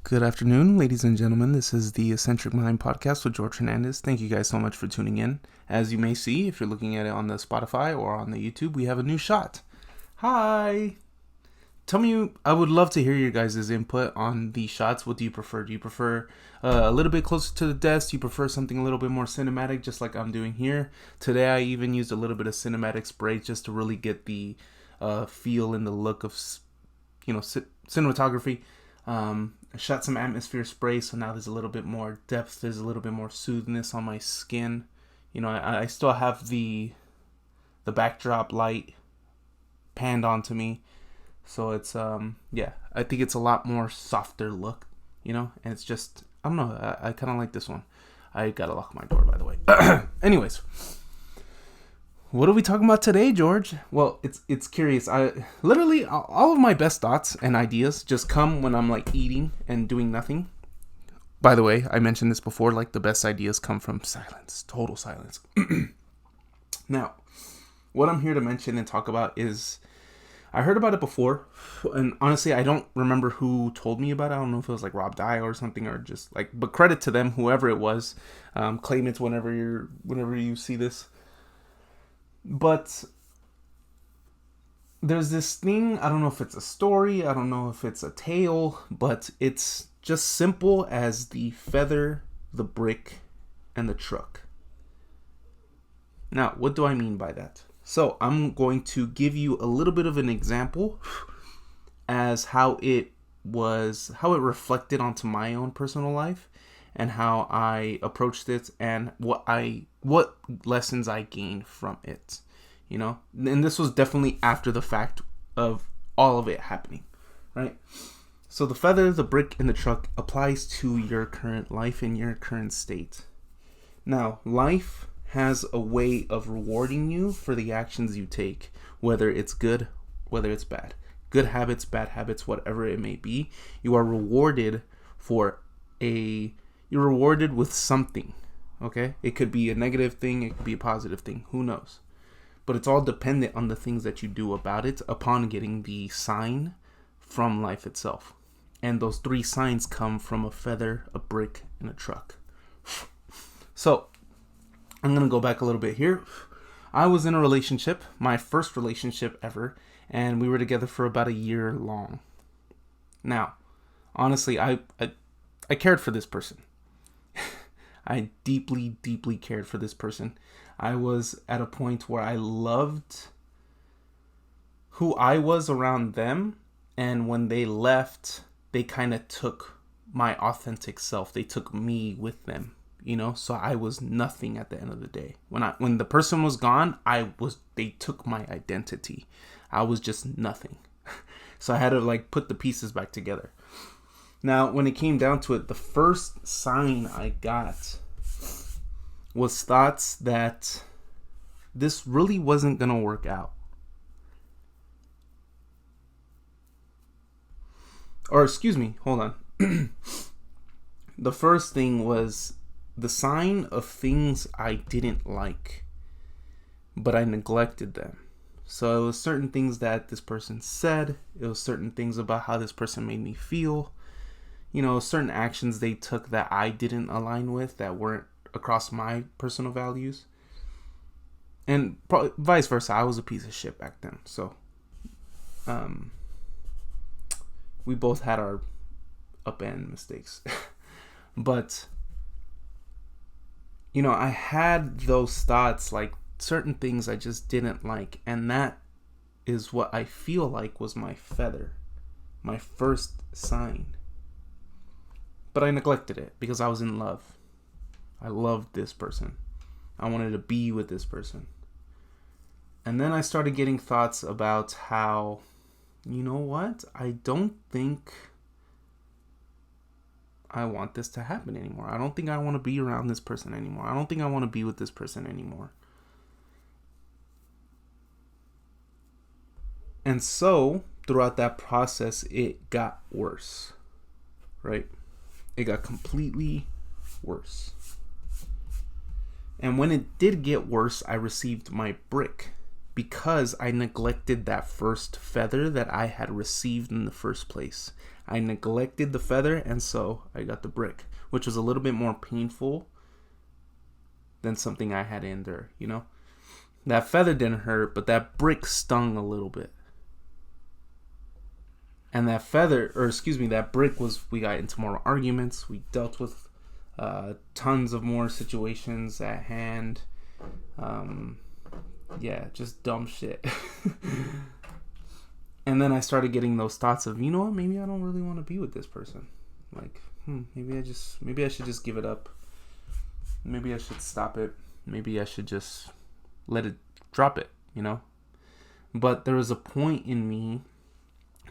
Good afternoon, ladies and gentlemen. This is the Eccentric Mind podcast with George Hernandez. Thank you guys so much for tuning in. As you may see, if you're looking at it on the Spotify or on the YouTube, we have a new shot. Hi! Tell me, I would love to hear your guys' input on these shots. What do you prefer? Do you prefer a little bit closer to the desk? Do you prefer something a little bit more cinematic, just like I'm doing here? Today, I even used a little bit of cinematic spray just to really get the feel and the look of, cinematography. I shot some atmosphere spray, so now there's a little bit more depth, there's a little bit more smoothness on my skin. I still have the backdrop light panned onto me, so it's I think it's a lot more softer look, and it's just, I don't know, I kind of like this one. I gotta lock my door, by the way. Anyways, what are we talking about today, George? Well, it's curious. I literally, all of my best thoughts and ideas just come when I'm like eating and doing nothing. By the way, I mentioned this before, like the best ideas come from silence, total silence. Now, what I'm here to mention and talk about is, I heard about it before, and honestly, I don't remember who told me about it. I don't know if it was like Rob Dye or something, or just like, but credit to them, whoever it was. Claim it whenever you see this. But there's this thing, I don't know if it's a story, I don't know if it's a tale, but it's just simple as the feather, the brick, and the truck. Now, what do I mean by that? So I'm going to give you a little bit of an example as how it reflected onto my own personal life and how I approached it and what lessons I gained from it, and this was definitely after the fact of all of it happening, right? So the feather, the brick, and the truck applies to your current life and your current state. Now, life has a way of rewarding you for the actions you take, whether it's good, whether it's bad. Good habits, bad habits, whatever it may be, you are rewarded you're rewarded with something, okay? It could be a negative thing, it could be a positive thing, who knows? But it's all dependent on the things that you do about it upon getting the sign from life itself. And those three signs come from a feather, a brick, and a truck. So, I'm going to go back a little bit here. I was in a relationship, my first relationship ever, and we were together for about a year long. Now, honestly, I cared for this person. I deeply, deeply cared for this person. I was at a point where I loved who I was around them, and when they left, they kind of took my authentic self. They took me with them, so I was nothing at the end of the day. When the person was gone, they took my identity. I was just nothing. So I had to put the pieces back together. Now, when it came down to it, the first sign I got was thoughts that this really wasn't going to work out. Or, excuse me, hold on. The first thing was the sign of things I didn't like, but I neglected them. So it was certain things that this person said. It was certain things about how this person made me feel. Certain actions they took that I didn't align with, that weren't across my personal values. And vice versa, I was a piece of shit back then. So, we both had our up-end mistakes. But, I had those thoughts, certain things I just didn't like. And that is what I feel like was my feather, my first sign. But I neglected it because I was in love. I loved this person. I wanted to be with this person. And then I started getting thoughts about how, I don't think I want this to happen anymore. I don't think I want to be around this person anymore. I don't think I want to be with this person anymore. And so, throughout that process, it got worse, right? It got completely worse. And when it did get worse, I received my brick because I neglected that first feather that I had received in the first place. I neglected the feather, and so I got the brick, which was a little bit more painful than something I had to endure, you know? That feather didn't hurt, but that brick stung a little bit. And that that brick we got into more arguments. We dealt with tons of more situations at hand. Just dumb shit. And then I started getting those thoughts of, you know what, maybe I don't really want to be with this person. Like, maybe I should just give it up. Maybe I should stop it. Maybe I should just drop it, you know? But there was a point in me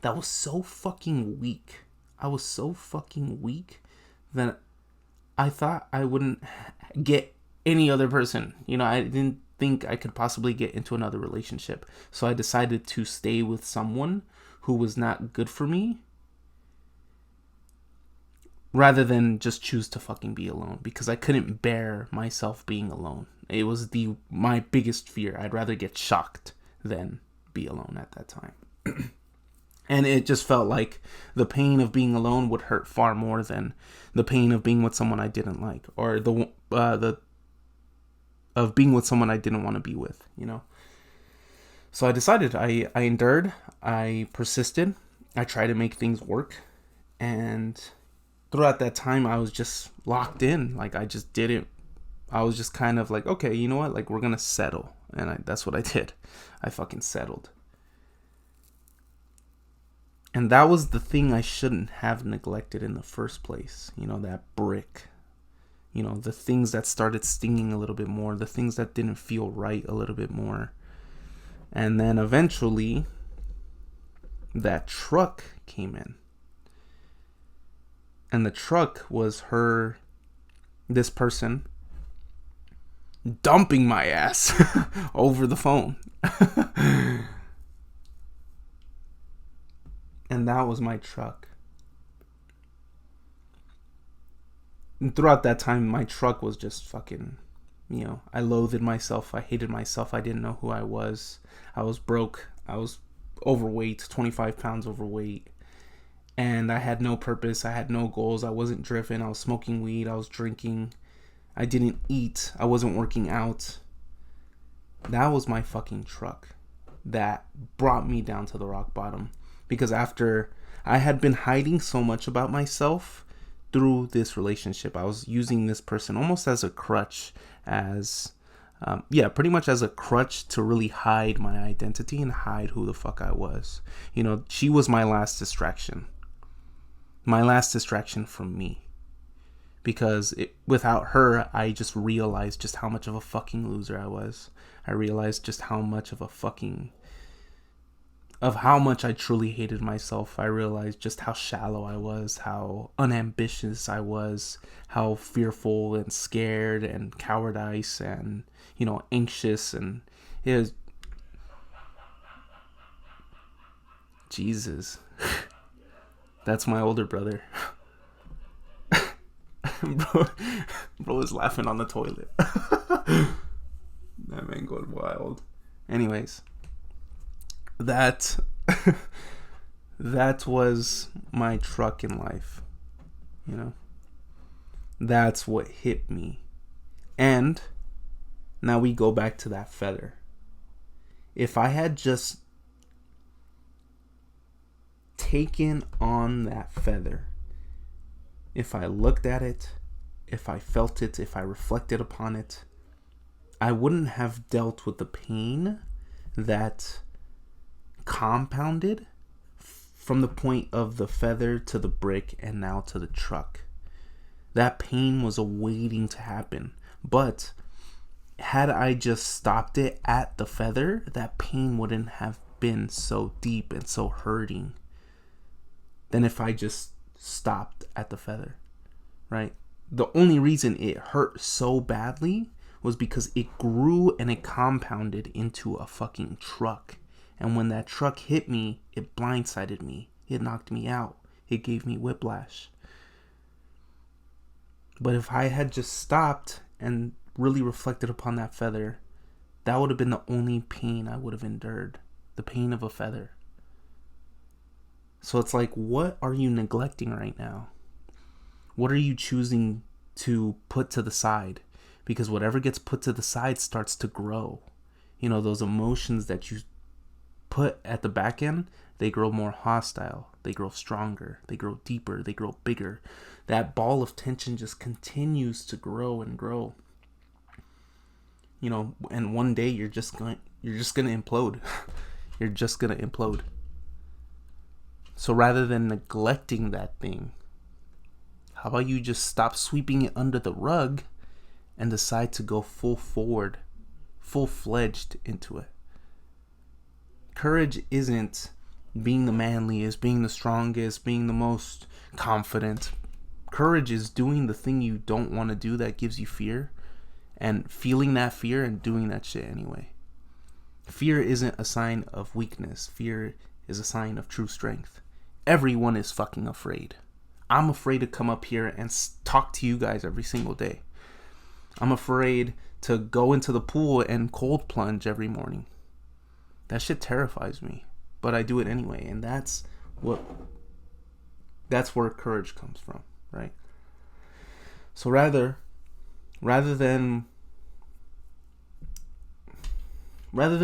that was so fucking weak. I was so fucking weak that I thought I wouldn't get any other person. You know, I didn't think I could possibly get into another relationship. So I decided to stay with someone who was not good for me rather than just choose to fucking be alone, because I couldn't bear myself being alone. It was my biggest fear. I'd rather get shocked than be alone at that time. And it just felt like the pain of being alone would hurt far more than the pain of being with someone I didn't like, or of being with someone I didn't want to be with, you know? So I decided, I endured, I persisted, I tried to make things work, and throughout that time, I was just locked in. Like, I was just kind of like, okay, you know what? Like, we're gonna settle. And that's what I did. I fucking settled. And that was the thing I shouldn't have neglected in the first place. You know, that brick. You know, the things that started stinging a little bit more. The things that didn't feel right a little bit more. And then eventually, that truck came in. And the truck was this person dumping my ass over the phone. And that was my truck. And throughout that time, my truck was just fucking, you know, I loathed myself. I hated myself. I didn't know who I was. I was broke. I was overweight, 25 pounds overweight. And I had no purpose. I had no goals. I wasn't driven. I was smoking weed. I was drinking. I didn't eat. I wasn't working out. That was my fucking truck that brought me down to the rock bottom. Because after I had been hiding so much about myself through this relationship, I was using this person almost as a crutch, pretty much as a crutch to really hide my identity and hide who the fuck I was. You know, she was my last distraction. My last distraction from me. Because without her, I just realized just how much of a fucking loser I was. I realized just how much of how much I truly hated myself. I realized just how shallow I was, how unambitious I was, how fearful and scared and cowardice and, you know, anxious. And it was... Jesus. That's my older brother. Bro was laughing on the toilet. That man goes wild. Anyways, that was my truck in life. You know, that's what hit me. And now we go back to that feather. If I had just taken on that feather, if I looked at it, if I felt it, if I reflected upon it, I wouldn't have dealt with the pain that compounded from the point of the feather to the brick and now to the truck. That pain was awaiting to happen. But had I just stopped it at the feather, that pain wouldn't have been so deep and so hurting than if I just stopped at the feather, right? The only reason it hurt so badly was because it grew and it compounded into a fucking truck. And when that truck hit me, it blindsided me. It knocked me out. It gave me whiplash. But if I had just stopped and really reflected upon that feather, that would have been the only pain I would have endured. The pain of a feather. So it's like, what are you neglecting right now? What are you choosing to put to the side? Because whatever gets put to the side starts to grow. You know, those emotions that you put at the back end, they grow more hostile. They grow stronger. They grow deeper. They grow bigger. That ball of tension just continues to grow and grow. You know, and one day you're just gonna implode. You're just gonna implode. So rather than neglecting that thing, how about you just stop sweeping it under the rug and decide to go full forward, full-fledged into it? Courage isn't being the manliest, being the strongest, being the most confident. Courage is doing the thing you don't want to do that gives you fear, and feeling that fear and doing that shit anyway. Fear isn't a sign of weakness. Fear is a sign of true strength. Everyone is fucking afraid. I'm afraid to come up here and talk to you guys every single day. I'm afraid to go into the pool and cold plunge every morning. That shit terrifies me, but I do it anyway, and that's where courage comes from, right? So rather than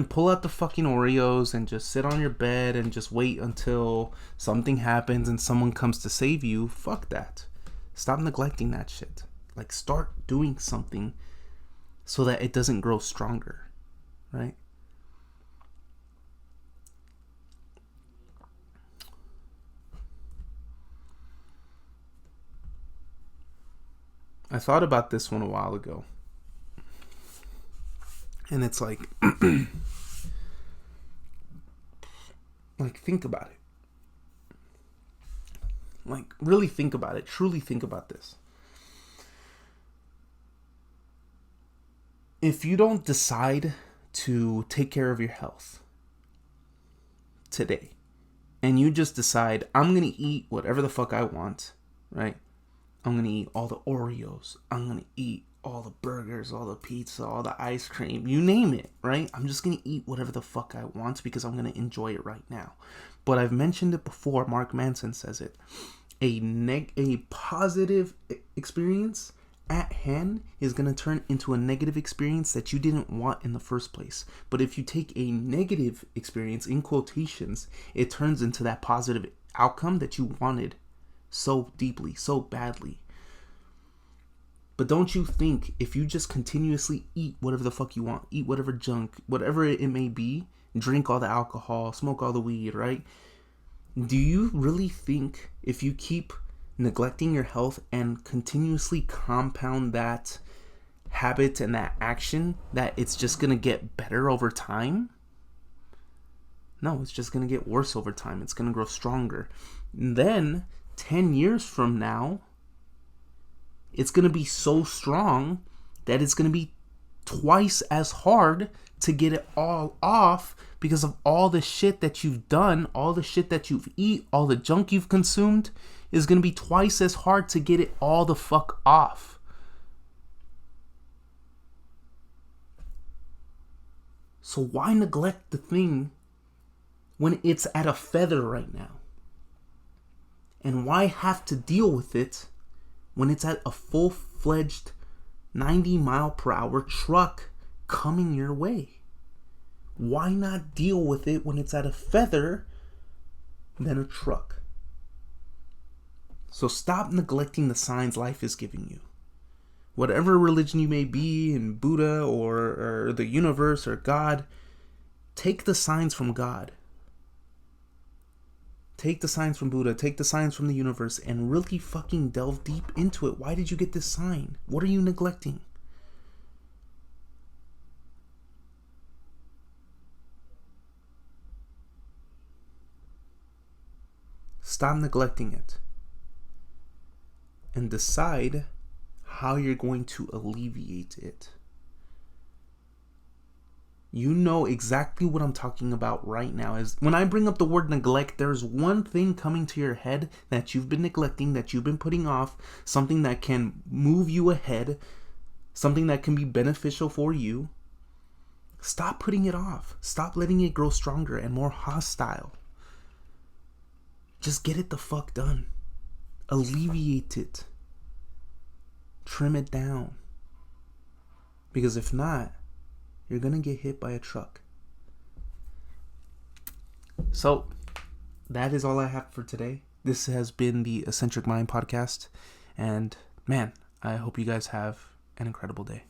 pull out the fucking Oreos and just sit on your bed and just wait until something happens and someone comes to save you, fuck that. Stop neglecting that shit. Like, start doing something so that it doesn't grow stronger, right? I thought about this one a while ago. And it's like, like, think about it. Like, really think about it. Truly think about this. If you don't decide to take care of your health today, and you just decide, I'm going to eat whatever the fuck I want, right? I'm going to eat all the Oreos. I'm going to eat all the burgers, all the pizza, all the ice cream, you name it, right? I'm just going to eat whatever the fuck I want because I'm going to enjoy it right now. But I've mentioned it before. Mark Manson says it. A positive experience at hand is going to turn into a negative experience that you didn't want in the first place. But if you take a negative experience, in quotations, it turns into that positive outcome that you wanted so deeply, so badly. But don't you think if you just continuously eat whatever the fuck you want, eat whatever junk, whatever it may be, drink all the alcohol, smoke all the weed, right? Do you really think if you keep neglecting your health and continuously compound that habit and that action, that it's just going to get better over time? No, it's just going to get worse over time. It's going to grow stronger. And then 10 years from now, it's going to be so strong that it's going to be twice as hard to get it all off because of all the shit that you've done, all the shit that you've eaten, all the junk you've consumed is going to be twice as hard to get it all the fuck off. So why neglect the thing when it's at a feather right now? And why have to deal with it when it's at a full-fledged 90-mile-per-hour truck coming your way? Why not deal with it when it's at a feather than a truck? So stop neglecting the signs life is giving you. Whatever religion you may be, in Buddha or the universe or God, take the signs from God. Take the signs from Buddha, take the signs from the universe, and really fucking delve deep into it. Why did you get this sign? What are you neglecting? Stop neglecting it. And decide how you're going to alleviate it. You know exactly what I'm talking about right now. Is when I bring up the word neglect, there's one thing coming to your head that you've been neglecting, that you've been putting off, something that can move you ahead, something that can be beneficial for you. Stop putting it off. Stop letting it grow stronger and more hostile. Just get it the fuck done. Alleviate it. Trim it down. Because if not, you're gonna get hit by a truck. So, that is all I have for today. This has been the Eccentric Mind podcast. And man, I hope you guys have an incredible day.